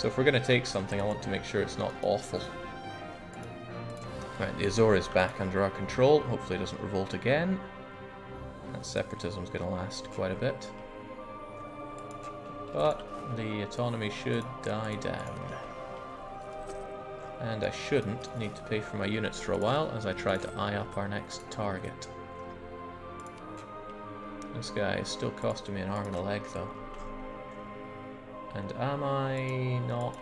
So if we're going to take something, I want to make sure it's not awful. Right, the Azores is back under our control. Hopefully it doesn't revolt again. That separatism is going to last quite a bit. But the autonomy should die down. And I shouldn't need to pay for my units for a while as I try to eye up our next target. This guy is still costing me an arm and a leg though. And am I not...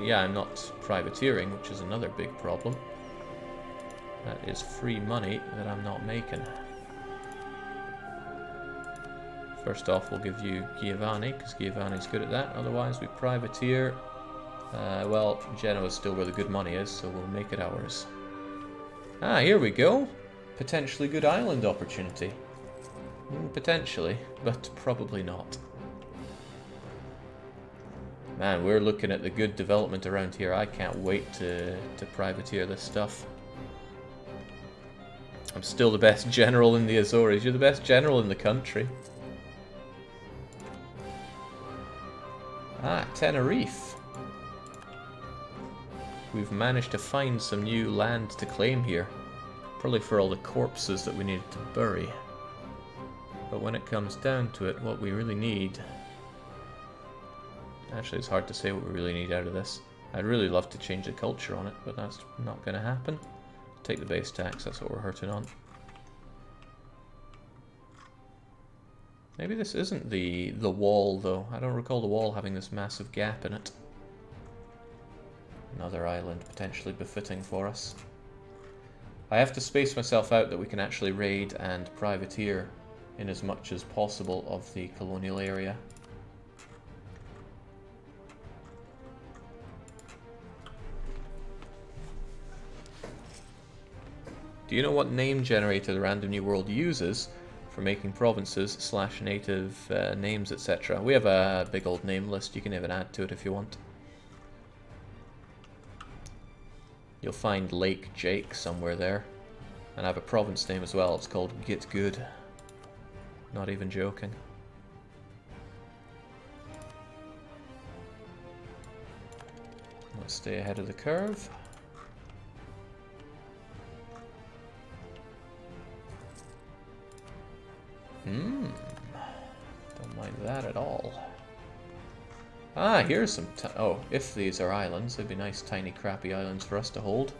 yeah, I'm not privateering, which is another big problem. That is free money that I'm not making. First off, we'll give you Giovanni, because Giovanni's good at that. Otherwise, we privateer. Well, Genoa's still where the good money is, so we'll make it ours. Ah, here we go. Potentially good island opportunity. Potentially, but probably not. Man, we're looking at the good development around here. I can't wait to privateer this stuff. I'm still the best general in the Azores. You're the best general in the country. Ah, Tenerife. We've managed to find some new land to claim here. Probably for all the corpses that we needed to bury. But when it comes down to it, what we really need... Actually, it's hard to say what we really need out of this. I'd really love to change the culture on it, but that's not going to happen. Take the base tax, that's what we're hurting on. Maybe this isn't the wall, though. I don't recall the wall having this massive gap in it. Another island potentially befitting for us. I have to space myself out that we can actually raid and privateer in as much as possible of the colonial area. Do you know what name generator the Random New World uses for making provinces / native names, etc.? We have a big old name list. You can even add to it if you want. You'll find Lake Jake somewhere there. And I have a province name as well. It's called Get Good. Not even joking. Let's stay ahead of the curve. Don't mind that at all. Ah, here's some... oh, if these are islands, they'd be nice, tiny, crappy islands for us to hold.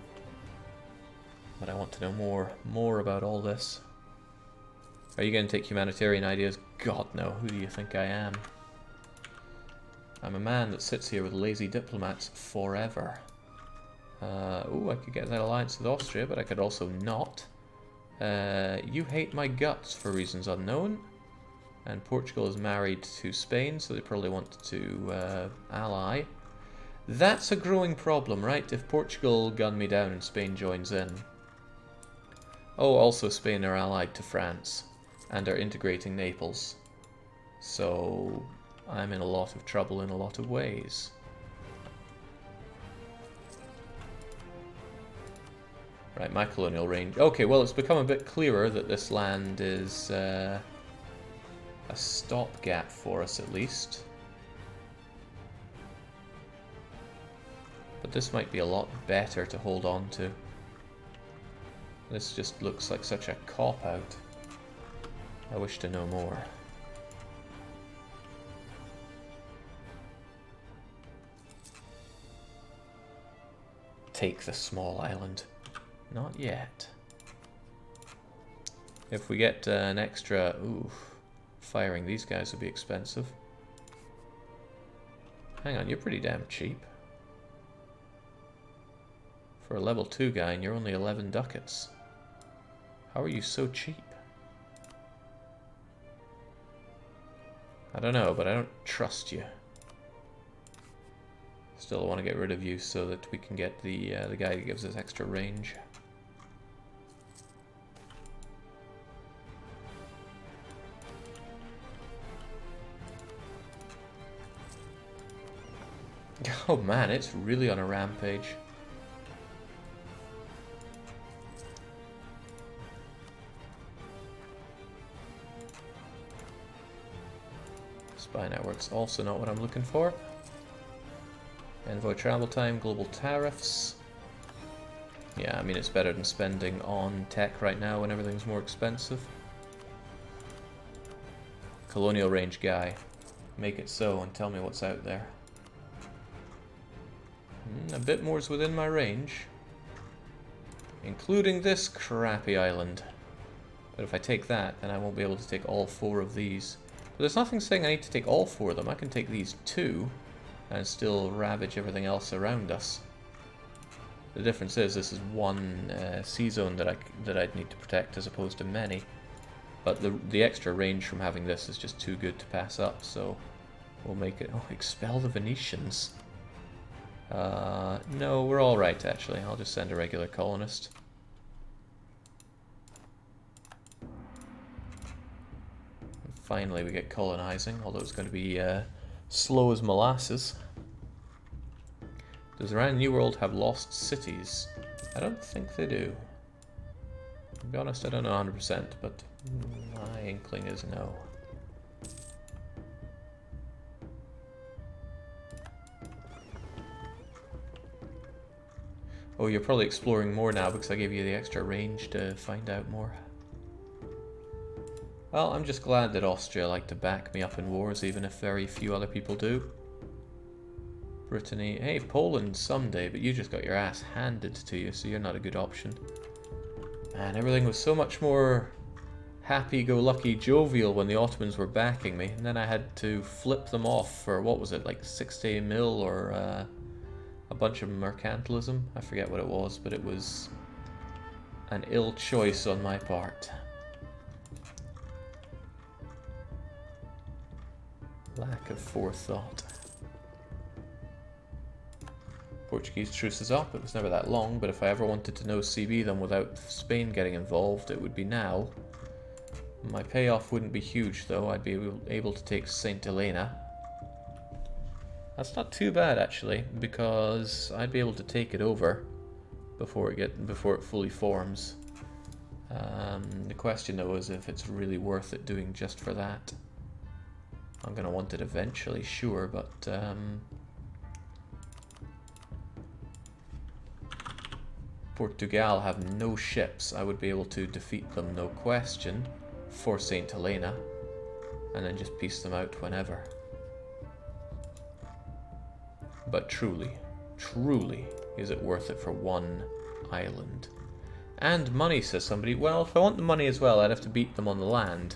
But I want to know more about all this. Are you going to take humanitarian ideas? God, no. Who do you think I am? I'm a man that sits here with lazy diplomats forever. Ooh, I could get that alliance with Austria, but I could also not. You hate my guts for reasons unknown. And Portugal is married to Spain, so they probably want to ally. That's a growing problem, right? If Portugal gun me down and Spain joins in. Oh, also Spain are allied to France and are integrating Naples. So I'm in a lot of trouble in a lot of ways. Right, my colonial range. Okay, well, it's become a bit clearer that this land is a stopgap for us, at least. But this might be a lot better to hold on to. This just looks like such a cop-out. I wish to know more. Take the small island. Not yet. If we get an extra... ooh, firing these guys would be expensive. Hang on, you're pretty damn cheap. For a level 2 guy, and you're only 11 ducats. How are you so cheap? I don't know, but I don't trust you. Still, I want to get rid of you so that we can get the guy who gives us extra range. Oh man, it's really on a rampage. Spy network's also not what I'm looking for. Envoy travel time, global tariffs. Yeah, I mean it's better than spending on tech right now when everything's more expensive. Colonial range guy. Make it so and tell me what's out there. A bit more's within my range. Including this crappy island. But if I take that, then I won't be able to take all 4 of these. But there's nothing saying I need to take all 4 of them. I can take these 2 and still ravage everything else around us. The difference is this is one sea zone that I'd need to protect as opposed to many. But the extra range from having this is just too good to pass up, so we'll make it... Oh, expel the Venetians. No, we're alright actually. I'll just send a regular colonist. And finally we get colonizing, although it's going to be slow as molasses. Does Iran New World have lost cities? I don't think they do. To be honest, I don't know 100%, but my inkling is no. Oh, you're probably exploring more now because I gave you the extra range to find out more. Well, I'm just glad that Austria like to back me up in wars, even if very few other people do. Brittany, hey, Poland someday, but you just got your ass handed to you, so you're not a good option. Man, everything was so much more happy-go-lucky jovial when the Ottomans were backing me, and then I had to flip them off for, what was it, like 60 mil or a bunch of mercantilism? I forget what it was, but it was an ill choice on my part. Lack of forethought. Portuguese truce is up. It was never that long, but if I ever wanted to no CB them without Spain getting involved, it would be now. My payoff wouldn't be huge, though. I'd be able to take St. Helena. That's not too bad, actually, because I'd be able to take it over before it fully forms. The question, though, is if it's really worth it doing just for that. I'm going to want it eventually, sure, but... Portugal have no ships. I would be able to defeat them, no question, for St. Helena, and then just piece them out whenever. But truly, truly, is it worth it for one island? And money, says somebody. Well, if I want the money as well, I'd have to beat them on the land.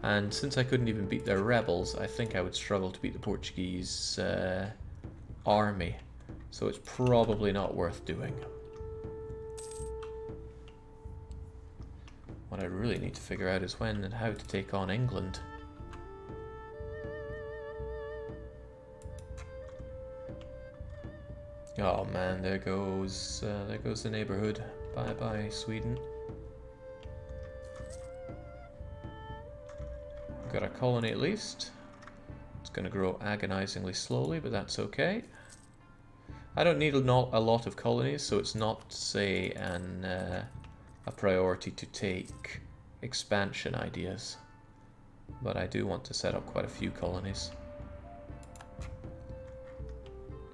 And since I couldn't even beat their rebels, I think I would struggle to beat the Portuguese army. So it's probably not worth doing. What I really need to figure out is when and how to take on England. Oh man, there goes the neighborhood. Bye bye, Sweden. Got a colony at least. It's going to grow agonizingly slowly, but that's okay. I don't need a lot of colonies, so it's not, say, a priority to take expansion ideas. But I do want to set up quite a few colonies.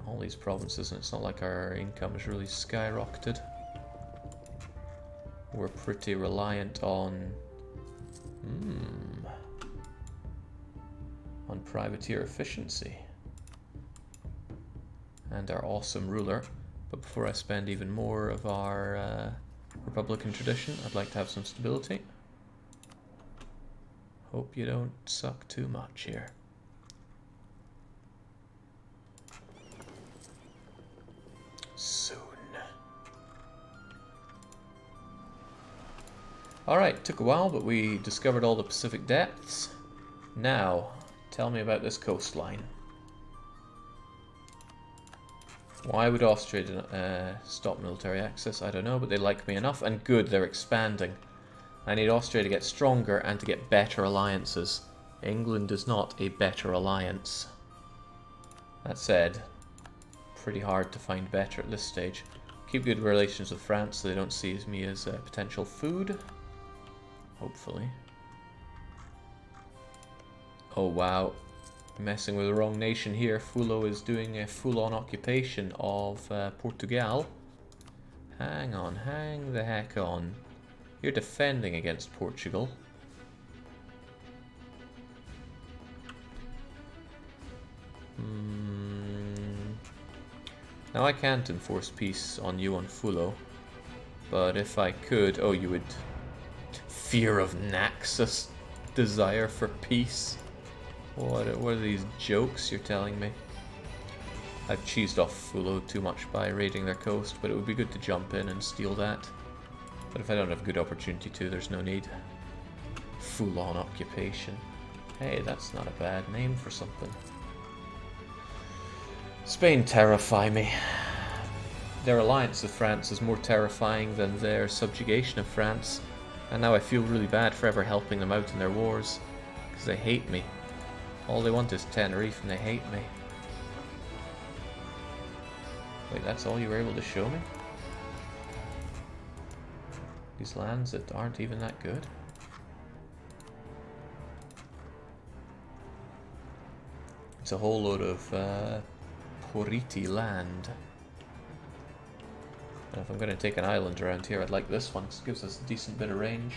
All these provinces, and it's not like our income has really skyrocketed. We're pretty reliant on... on privateer efficiency. And our awesome ruler. But before I spend even more of our Republican tradition, I'd like to have some stability. Hope you don't suck too much here. Soon. Alright, took a while, but we discovered all the Pacific depths. Now, tell me about this coastline. Why would Austria stop military access? I don't know, but they like me enough. And good, they're expanding. I need Austria to get stronger and to get better alliances. England is not a better alliance. That said, pretty hard to find better at this stage. Keep good relations with France so they don't see me as a potential food. Hopefully. Oh wow. Messing with the wrong nation here. Fulo is doing a full-on occupation of Portugal. Hang on, hang the heck on. You're defending against Portugal. Now I can't enforce peace on you on Fulo, but if I could... Oh, you would... Fear of Naxos. Desire for peace. What are these jokes you're telling me? I've cheesed off Fulo too much by raiding their coast, but it would be good to jump in and steal that. But if I don't have good opportunity to, there's no need. Full-on occupation. Hey, that's not a bad name for something. Spain terrify me. Their alliance with France is more terrifying than their subjugation of France. And now I feel really bad for ever helping them out in their wars. Because they hate me. All they want is Tenerife and they hate me. Wait, that's all you were able to show me? These lands that aren't even that good? It's a whole load of Poriti land. And if I'm going to take an island around here, I'd like this one because it gives us a decent bit of range.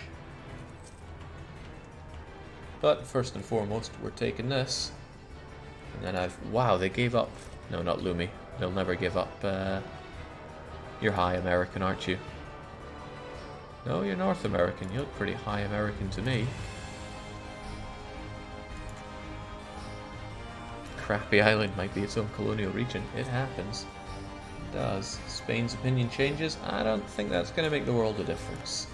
But first and foremost, we're taking this. And then wow, they gave up. No, not Lumi. They'll never give up. You're high American, aren't you? No, you're North American. You look pretty high American to me. Crappy island might be its own colonial region. It happens. It does. Spain's opinion changes. I don't think that's going to make the world a difference.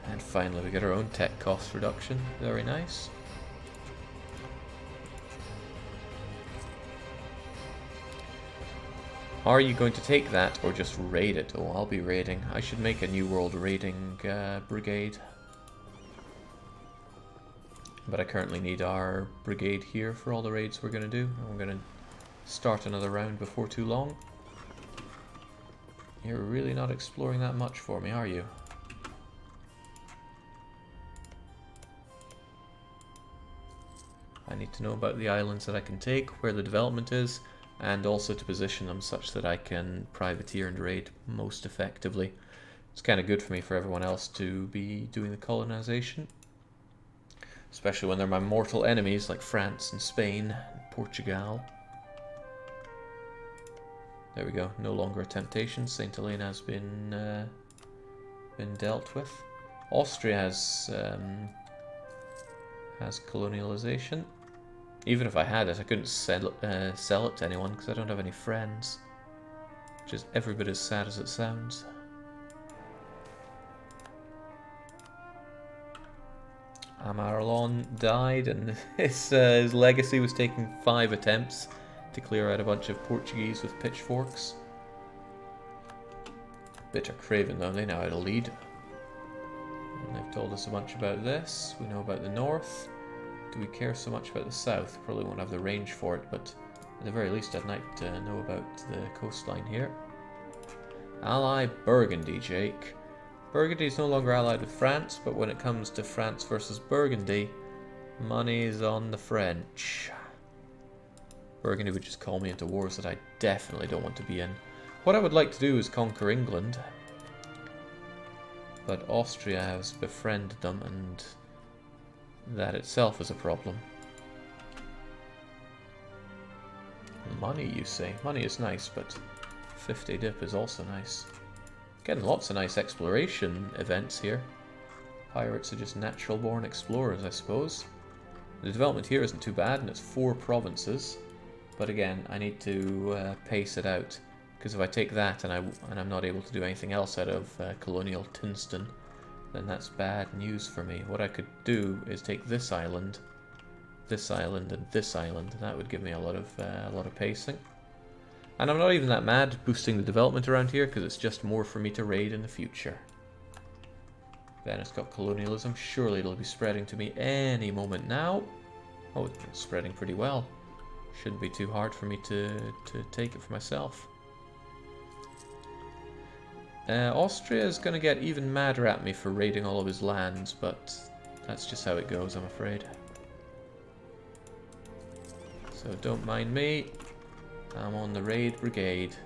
And finally we get our own tech cost reduction. Very nice. Are you going to take that or just raid it? Oh, I'll be raiding. I should make a New World raiding brigade. But I currently need our brigade here for all the raids we're going to do. I'm going to start another round before too long. You're really not exploring that much for me, are you? I need to know about the islands that I can take, where the development is, and also to position them such that I can privateer and raid most effectively. It's kind of good for me for everyone else to be doing the colonization, especially when they're my mortal enemies like France and Spain and Portugal. There we go, no longer a temptation. Saint Helena has been dealt with. Austria has colonialization. Even if I had it, I couldn't sell it to anyone because I don't have any friends. Which is every bit as sad as it sounds. Amarlon died, and his legacy was taking 5 attempts to clear out a bunch of Portuguese with pitchforks. Bitter Craven though, they now had a lead. And they've told us a bunch about this. We know about the north. Do we care so much about the south? Probably won't have the range for it, but at the very least I'd like to know about the coastline here. Ally Burgundy, Jake. Burgundy is no longer allied with France, but when it comes to France versus Burgundy, money's on the French. Burgundy would just call me into wars that I definitely don't want to be in. What I would like to do is conquer England, but Austria has befriended them, and that itself is a problem. Money, you say? Money is nice, but 50 dip is also nice. Getting lots of nice exploration events here. Pirates are just natural-born explorers, I suppose. The development here isn't too bad, and it's 4 provinces. But again, I need to pace it out, because if I take that and I'm not able to do anything else out of colonial Tinston, then that's bad news for me. What I could do is take this island, and this island, and that would give me a lot of pacing. And I'm not even that mad boosting the development around here, because it's just more for me to raid in the future. Venice got colonialism. Surely it'll be spreading to me any moment now. Oh, it's spreading pretty well. Shouldn't be too hard for me to take it for myself. Austria is going to get even madder at me for raiding all of his lands, but that's just how it goes, I'm afraid. So don't mind me. I'm on the raid brigade.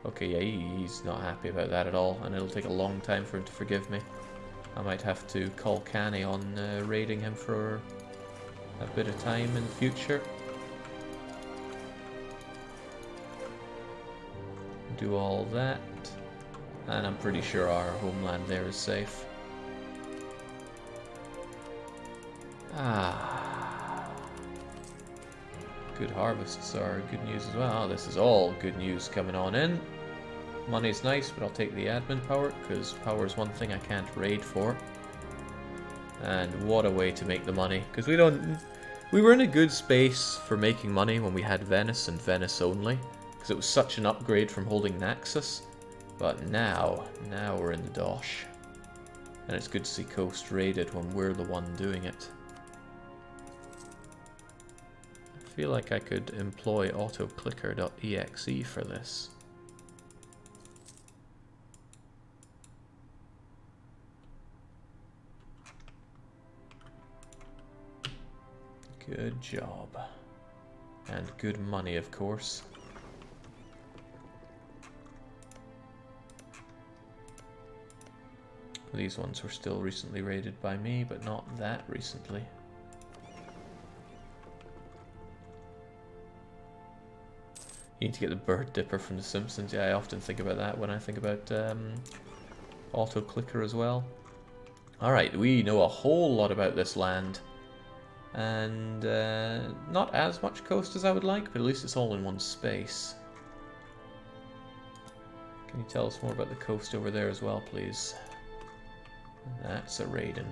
Okay, yeah, he's not happy about that at all, and it'll take a long time for him to forgive me. I might have to call Canny on raiding him for a bit of time in the future. Do all that. And I'm pretty sure our homeland there is safe. Ah. Good harvests are good news as well. Oh, this is all good news coming on in. Money's nice, but I'll take the admin power, because power is one thing I can't raid for. And what a way to make the money. Because we were in a good space for making money when we had Venice and Venice only. Because it was such an upgrade from holding Naxos. But now we're in the dosh. And it's good to see Coast raided when we're the one doing it. I feel like I could employ autoclicker.exe for this. Good job. And good money, of course. These ones were still recently raided by me, but not that recently. You need to get the bird dipper from The Simpsons. Yeah, I often think about that when I think about auto-clicker as well. Alright, we know a whole lot about this land. And not as much coast as I would like, but at least it's all in one space. Can you tell us more about the coast over there as well, please? That's a raiding.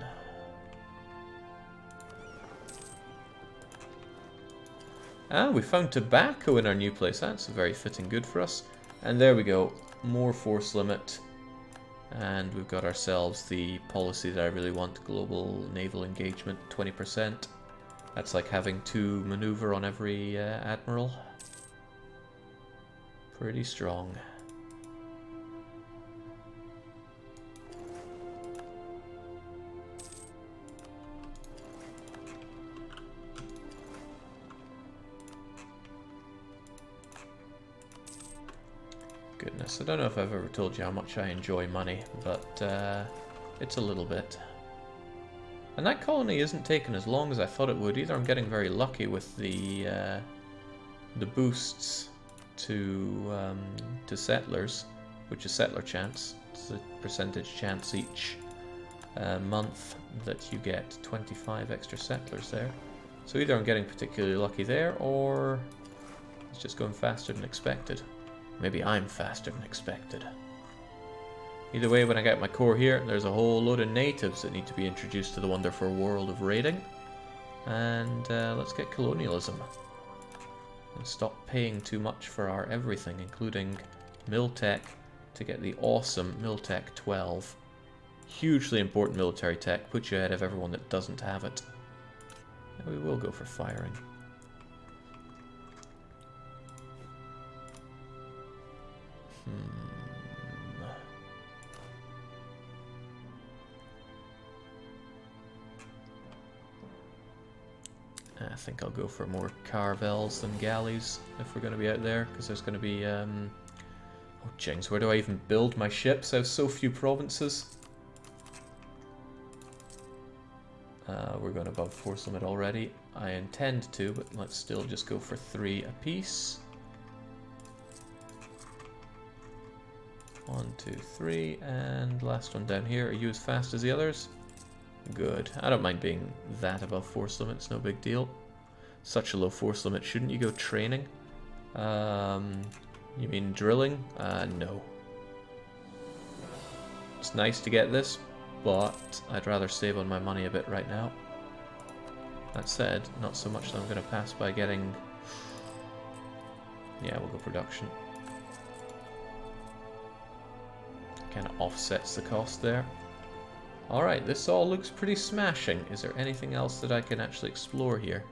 Ah, we found tobacco in our new place. That's very fitting good for us. And there we go. More force limit. And we've got ourselves the policy that I really want. Global naval engagement, 20%. That's like having 2 maneuver on every admiral. Pretty strong. Goodness, I don't know if I've ever told you how much I enjoy money, but it's a little bit. And that colony isn't taking as long as I thought it would either. I'm getting very lucky with the boosts to settlers, which is settler chance. It's a percentage chance each month that you get 25 extra settlers there. So either I'm getting particularly lucky there, or it's just going faster than expected. Maybe I'm faster than expected. Either way, when I get my core here, there's a whole load of natives that need to be introduced to the wonderful world of raiding. And let's get colonialism. And stop paying too much for our everything, including Miltech, to get the awesome Miltech 12. Hugely important military tech, puts you ahead of everyone that doesn't have it. And we will go for firing. I think I'll go for more caravels than galleys if we're going to be out there, because there's going to be oh jings, where do I even build my ships? I have so few provinces. We're going above force limit already. I intend to, but let's still just go for 3 apiece. 1, 2, 3, and last one down here. Are you as fast as the others? Good. I don't mind being that above force limit, it's no big deal. Such a low force limit, shouldn't you go training? You mean drilling? No. It's nice to get this, but I'd rather save on my money a bit right now. That said, not so much that I'm going to pass by getting... Yeah, we'll go production. Kind of offsets the cost there. Alright, this all looks pretty smashing. Is there anything else that I can actually explore here?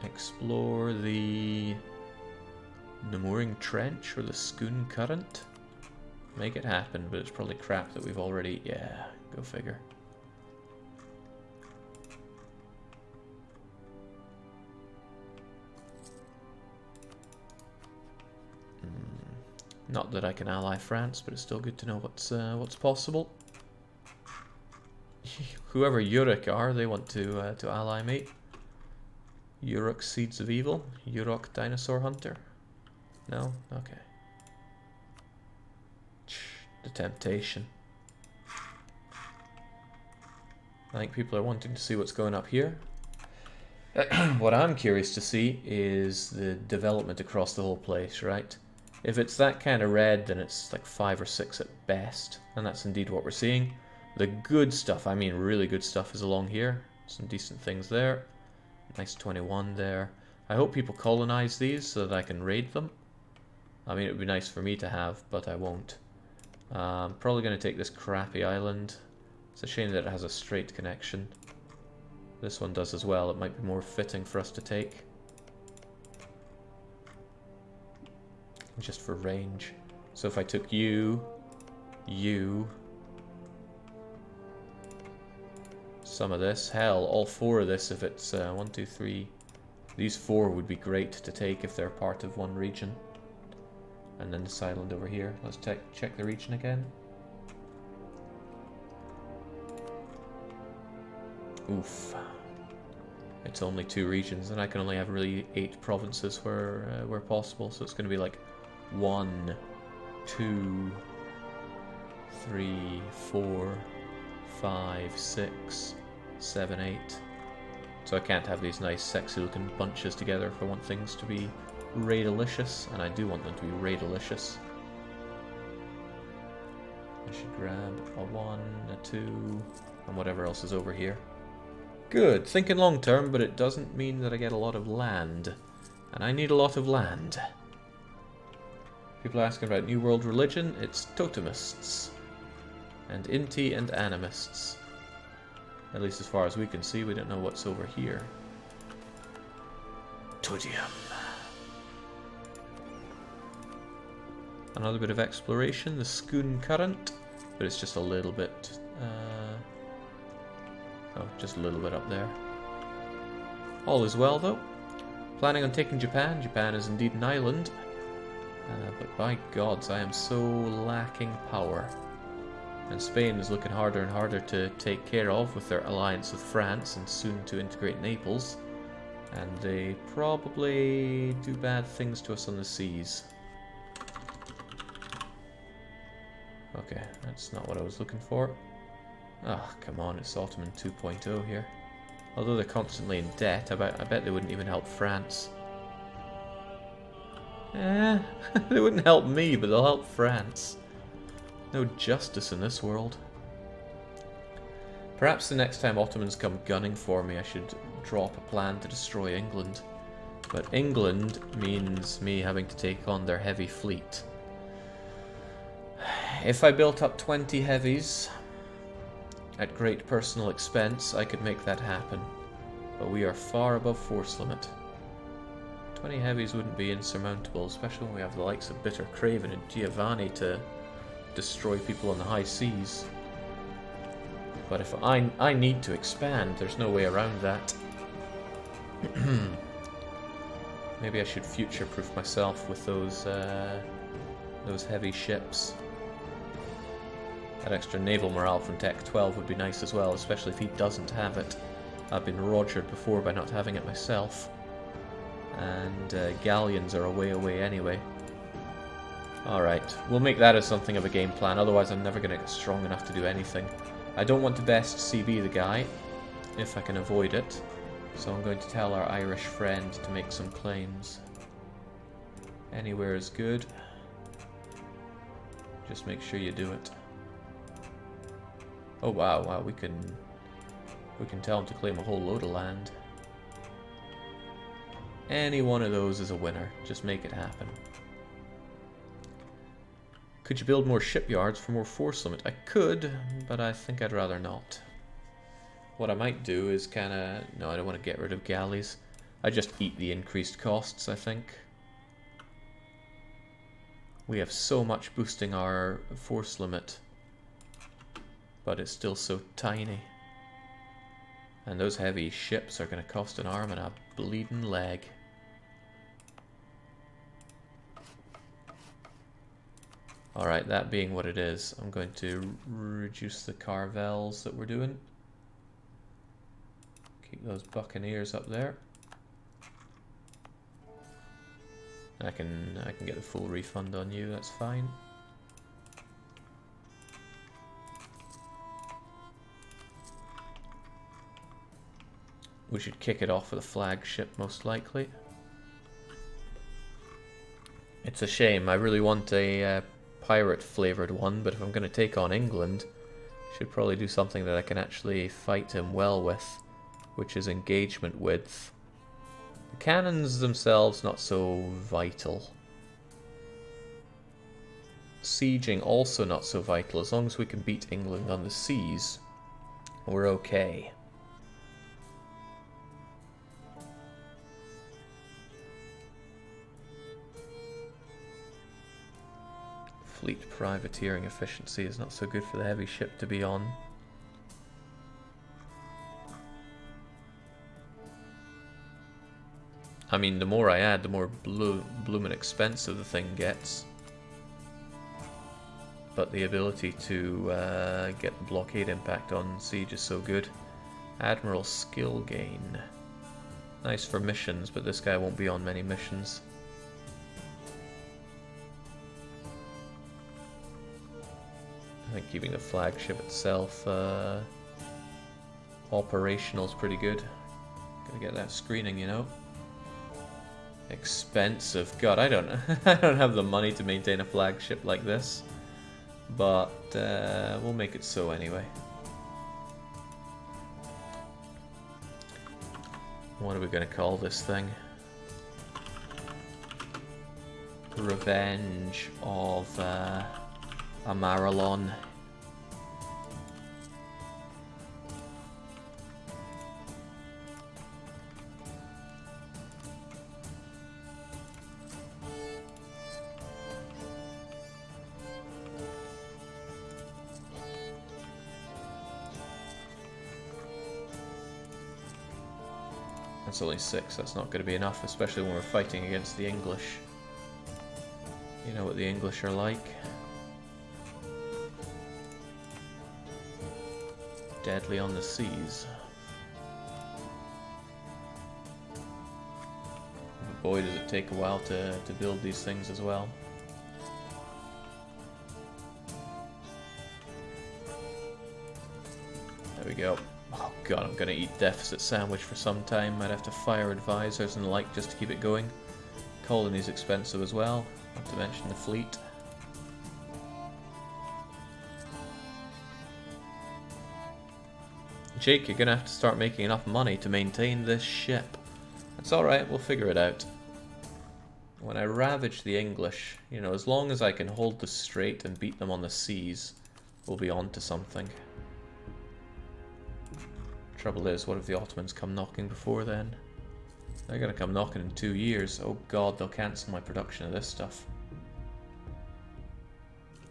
explore the Mooring Trench or the Schoon Current. Make it happen, but it's probably crap that we've already... Yeah, go figure. Not that I can ally France, but it's still good to know what's possible. Whoever Uruk are, they want to ally me. Uruk Seeds of Evil? Uruk Dinosaur Hunter? No? Okay. The temptation. I think people are wanting to see what's going up here. What I'm curious to see is the development across the whole place, right? If it's that kind of red, then it's like 5 or 6 at best, and that's indeed what we're seeing. The good stuff, I mean really good stuff, is along here. Some decent things there. Nice 21 there. I hope people colonize these so that I can raid them. I mean, it would be nice for me to have, but I won't. I'm probably going to take this crappy island. It's a shame that it has a straight connection. This one does as well. It might be more fitting for us to take. Just for range. So if I took you, some of this, hell, all 4 of this, if it's 1, 2, 3, these 4 would be great to take if they're part of one region. And then this island over here. Let's check the region again. Oof. It's only 2 regions, and I can only have really 8 provinces where possible. So it's going to be like 1, 2, 3, 4, 5, 6, 7, 8. So I can't have these nice sexy looking bunches together if I want things to be raid-alicious, and I do want them to be raid-alicious. I should grab a 1, a 2, and whatever else is over here. Good, thinking long term, but it doesn't mean that I get a lot of land. And I need a lot of land. People are asking about New World religion. It's Totemists. And Inti and Animists. At least as far as we can see, we don't know what's over here. Todium. Another bit of exploration, the Schoon Current. But it's just a little bit... oh, just a little bit up there. All is well, though. Planning on taking Japan. Japan is indeed an island. But by gods, I am so lacking power. And Spain is looking harder and harder to take care of with their alliance with France and soon to integrate Naples. And they probably do bad things to us on the seas. Okay, that's not what I was looking for. Oh, come on, it's Ottoman 2.0 here. Although they're constantly in debt, I bet they wouldn't even help France. They wouldn't help me, but they'll help France. No justice in this world. Perhaps the next time Ottomans come gunning for me, I should drop a plan to destroy England. But England means me having to take on their heavy fleet. If I built up 20 heavies at great personal expense, I could make that happen. But we are far above force limit. 20 heavies wouldn't be insurmountable, especially when we have the likes of Bitter Craven and Giovanni to destroy people on the high seas. But if I need to expand, there's no way around that. Maybe I should future-proof myself with those heavy ships. That extra naval morale from Tech 12 would be nice as well, especially if he doesn't have it. I've been rogered before by not having it myself. And galleons are a way away anyway. Alright, we'll make that as something of a game plan, otherwise I'm never going to get strong enough to do anything. I don't want to best CB the guy, if I can avoid it. So I'm going to tell our Irish friend to make some claims. Anywhere is good. Just make sure you do it. Oh wow, we can tell him to claim a whole load of land. Any one of those is a winner. Just make it happen. Could you build more shipyards for more force limit? I could, but I think I'd rather not. What I might do is no, I don't want to get rid of galleys. I just eat the increased costs, I think. We have so much boosting our force limit, but it's still so tiny. And those heavy ships are going to cost an arm and a bleeding leg. Alright, that being what it is, I'm going to reduce the caravels that we're doing. Keep those buccaneers up there. I can get the full refund on you, that's fine. We should kick it off with a flagship, most likely. It's a shame, I really want a pirate-flavoured one, but if I'm going to take on England, I should probably do something that I can actually fight him well with, which is engagement width. The cannons themselves, not so vital. Sieging, also not so vital. As long as we can beat England on the seas, we're okay. Fleet privateering efficiency is not so good for the heavy ship to be on. I mean, the more I add, the more bloomin' expensive the thing gets. But the ability to get the blockade impact on siege is so good. Admiral skill gain. Nice for missions, but this guy won't be on many missions. I think keeping the flagship itself operational is pretty good. Gotta get that screening, you know. Expensive. God, I don't have the money to maintain a flagship like this. But we'll make it so anyway. What are we gonna call this thing? Revenge of Amaralon. That's only 6, that's not going to be enough, especially when we're fighting against the English. You know what the English are like. Deadly on the seas. Boy, does it take a while to build these things as well. There we go. Oh god, I'm gonna eat deficit sandwich for some time. I'd have to fire advisors and the like just to keep it going. Colony's expensive as well, not to mention the fleet. Jake, you're gonna have to start making enough money to maintain this ship. That's alright, we'll figure it out. When I ravage the English, you know, as long as I can hold the strait and beat them on the seas, we'll be on to something. Trouble is, what if the Ottomans come knocking before then? They're gonna come knocking in 2 years. Oh god, they'll cancel my production of this stuff.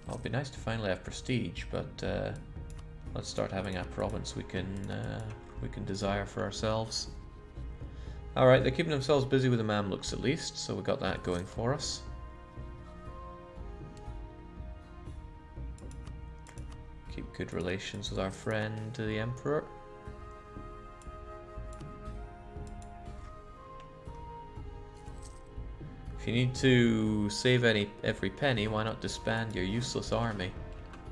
Well, it'd be nice to finally have prestige, but let's start having a province we can desire for ourselves. Alright, they're keeping themselves busy with the Mamluks at least, so we got that going for us. Keep good relations with our friend, the Emperor. If you need to save every penny, why not disband your useless army?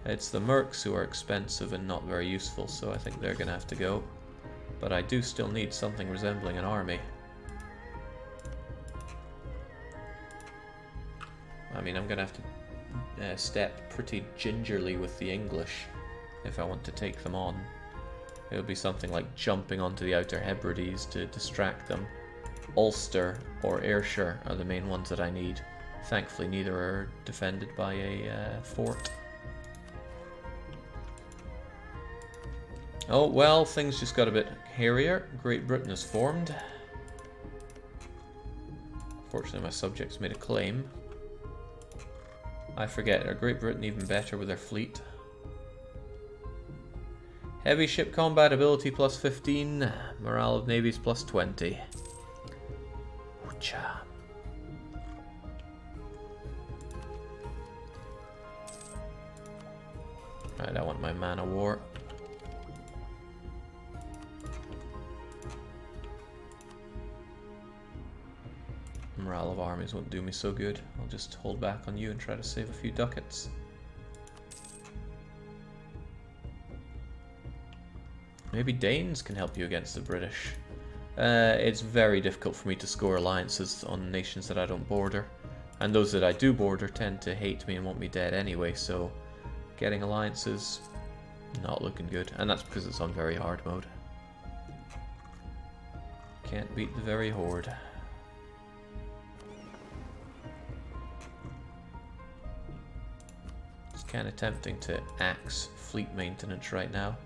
It's the mercs who are expensive and not very useful, so I think they're going to have to go. But I do still need something resembling an army. I mean, I'm going to have to step pretty gingerly with the English if I want to take them on. It would be something like jumping onto the Outer Hebrides to distract them. Ulster or Ayrshire are the main ones that I need. Thankfully, neither are defended by a fort. Oh, well, things just got a bit hairier. Great Britain is formed. Unfortunately, my subjects made a claim. I forget, are Great Britain even better with their fleet? Heavy ship combat ability plus 15, morale of navies plus 20. Oocha. Right, I want my man of war. Morale of armies won't do me so good. I'll just hold back on you and try to save a few ducats. Maybe Danes can help you against the British. It's very difficult for me to score alliances on nations that I don't border. And those that I do border tend to hate me and want me dead anyway, so getting alliances, not looking good. And that's because it's on very hard mode. Can't beat the very horde. It's kind of tempting to axe fleet maintenance right now.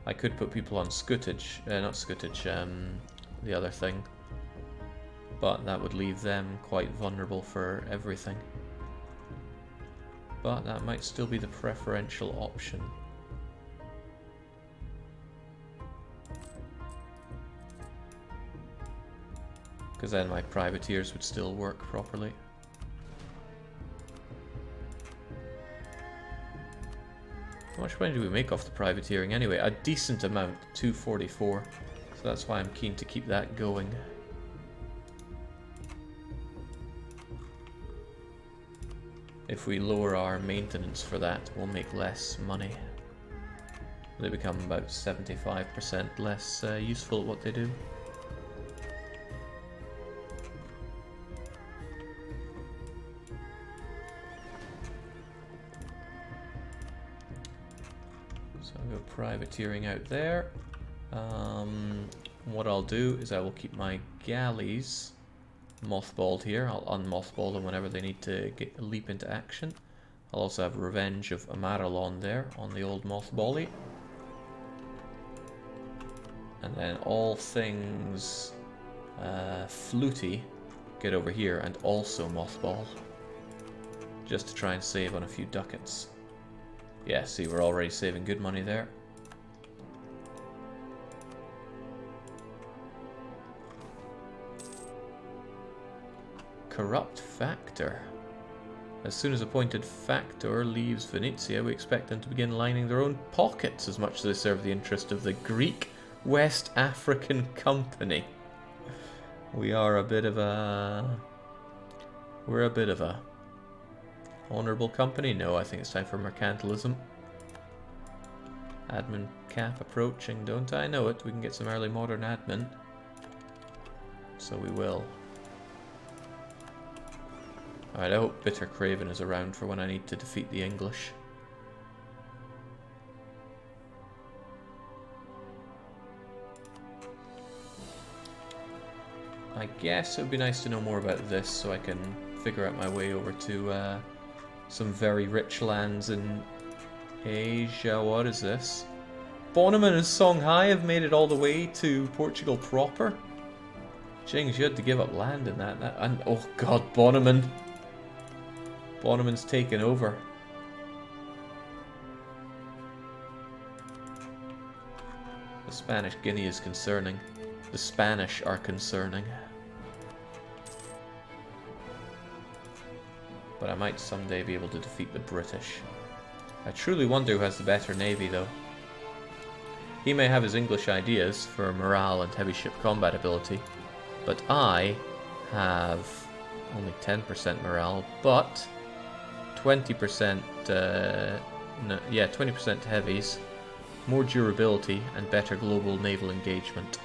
I could put people on scutage, not scutage, the other thing. But that would leave them quite vulnerable for everything. But that might still be the preferential option. Because then my privateers would still work properly. How much money do we make off the privateering anyway? A decent amount, 244. So that's why I'm keen to keep that going. If we lower our maintenance for that, we'll make less money. They become about 75% less useful at what they do. So I'll go privateering out there. What I'll do is I will keep my galleys mothballed here. I'll unmothball them whenever they need to leap into action. I'll also have Revenge of Amaralon there on the old mothbally. And then all things fluty get over here and also mothball. Just to try and save on a few ducats. Yeah, see, we're already saving good money there. Corrupt Factor. As soon as appointed Factor leaves Venetia, we expect them to begin lining their own pockets as much as they serve the interest of the Greek West African Company. We are a bit of a... We're a bit of a... honourable company? No, I think it's time for mercantilism. Admin cap approaching, don't I know it? We can get some early modern admin. So we will. Alright, I hope Bitter Craven is around for when I need to defeat the English. I guess it would be nice to know more about this so I can figure out my way over to some very rich lands in Asia. What is this? Bonneman and Songhai have made it all the way to Portugal proper? Jings, you had to give up land in that. And oh god, Bonneman. Bonneman's taken over. The Spanish Guinea is concerning. The Spanish are concerning. But I might someday be able to defeat the British. I truly wonder who has the better navy, though. He may have his English ideas for morale and heavy ship combat ability, but I have only 10% morale, but 20%, no, yeah, 20% heavies, more durability, and better global naval engagement.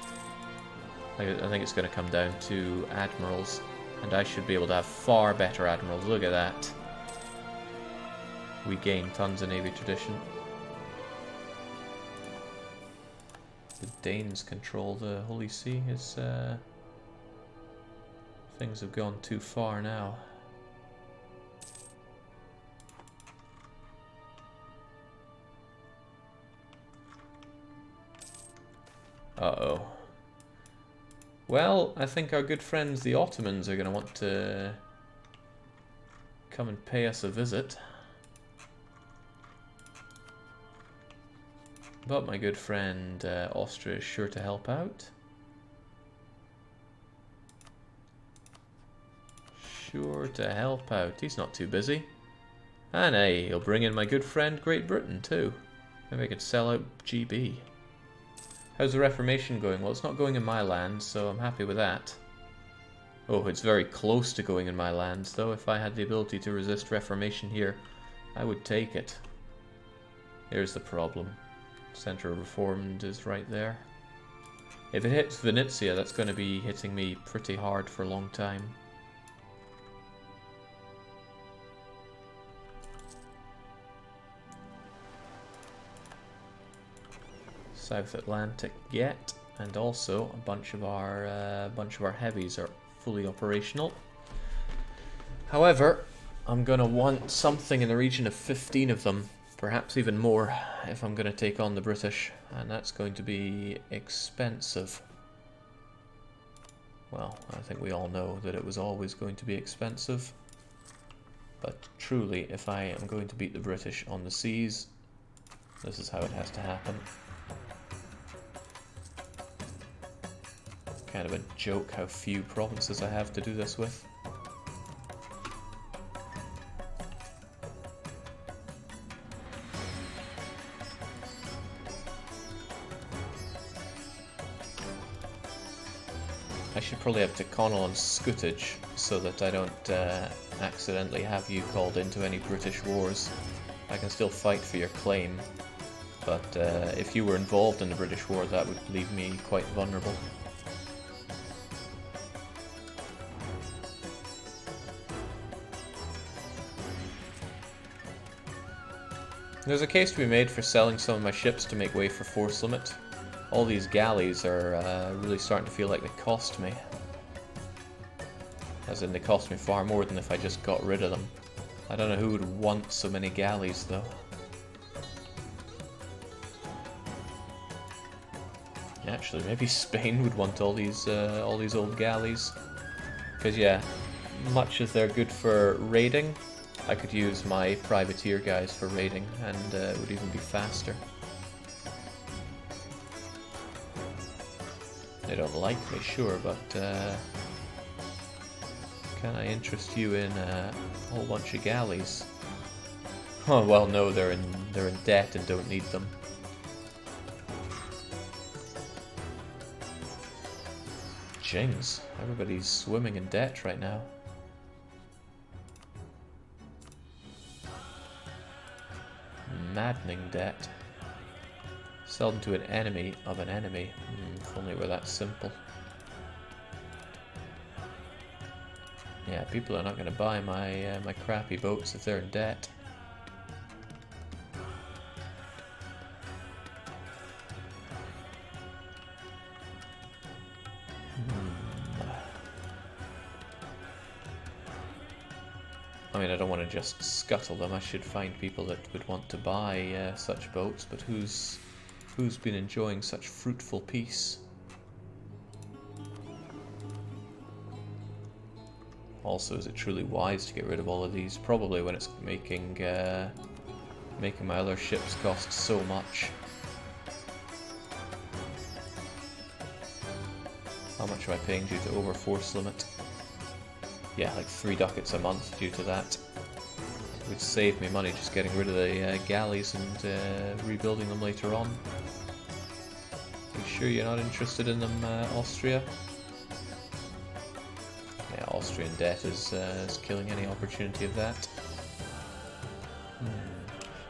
I think it's going to come down to admirals, and I should be able to have far better admirals. Look at that. We gain tons of navy tradition. The Danes control the Holy See. Things have gone too far now. Uh-oh. Well, I think our good friends the Ottomans are going to want to come and pay us a visit. But my good friend Austria is sure to help out. Sure to help out. He's not too busy. And hey, he'll bring in my good friend Great Britain too. Maybe I could sell out GB. How's the Reformation going? Well, it's not going in my lands, so I'm happy with that. Oh, it's very close to going in my lands, though. If I had the ability to resist Reformation here, I would take it. Here's the problem. Center of Reformed is right there. If it hits Venetia, that's going to be hitting me pretty hard for a long time. South Atlantic get, and also a bunch of our heavies are fully operational. However, I'm gonna want something in the region of 15 of them, perhaps even more, if I'm gonna take on the British, and that's going to be expensive. Well, I think we all know that it was always going to be expensive, but truly, if I am going to beat the British on the seas, this is how it has to happen. Kind of a joke how few provinces I have to do this with. I should probably have Tyrconnell on Scuttage so that I don't accidentally have you called into any British wars. I can still fight for your claim, but if you were involved in the British war, that would leave me quite vulnerable. There's a case to be made for selling some of my ships to make way for force limit. All these galleys are really starting to feel like they cost me. As in, they cost me far more than if I just got rid of them. I don't know who would want so many galleys, though. Actually, maybe Spain would want all these old galleys. Because yeah, much as they're good for raiding, I could use my privateer guys for raiding, and it would even be faster. They don't like me, sure, but can I interest you in a whole bunch of galleys? Oh well, no, they're in debt and don't need them. Jings, everybody's swimming in debt right now. Maddening debt. Sell them to an enemy of an enemy. If only it were that simple. Yeah, people are not going to buy my my crappy boats if they're in debt. I mean, I don't want to just scuttle them. I should find people that would want to buy such boats, but who's been enjoying such fruitful peace? Also, is it truly wise to get rid of all of these? Probably, when it's making my other ships cost so much. How much am I paying due to overforce limit? Yeah, like 3 ducats a month due to that. It would save me money just getting rid of the galleys and rebuilding them later on. Are you sure you're not interested in them, Austria? Yeah, Austrian debt is killing any opportunity of that.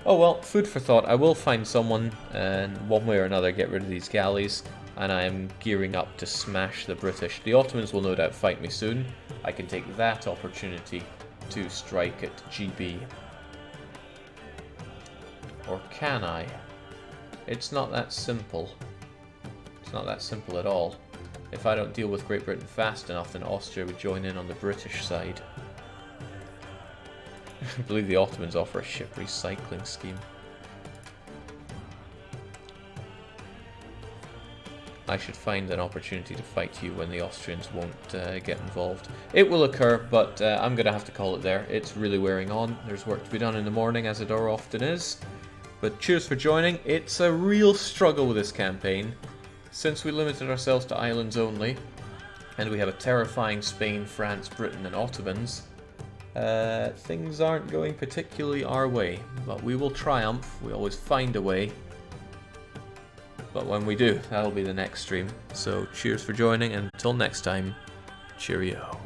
Oh well, food for thought. I will find someone and one way or another get rid of these galleys, and I am gearing up to smash the British. The Ottomans will no doubt fight me soon. I can take that opportunity to strike at GB. Or can I? It's not that simple. It's not that simple at all. If I don't deal with Great Britain fast enough, then Austria would join in on the British side. I believe the Ottomans offer a ship recycling scheme. I should find an opportunity to fight you when the Austrians won't get involved. It will occur, but I'm going to have to call it there. It's really wearing on. There's work to be done in the morning, as it often is. But cheers for joining. It's a real struggle with this campaign. Since we limited ourselves to islands only, and we have a terrifying Spain, France, Britain, and Ottomans, things aren't going particularly our way. But we will triumph. We always find a way. But when we do, that'll be the next stream. So cheers for joining, and until next time, cheerio.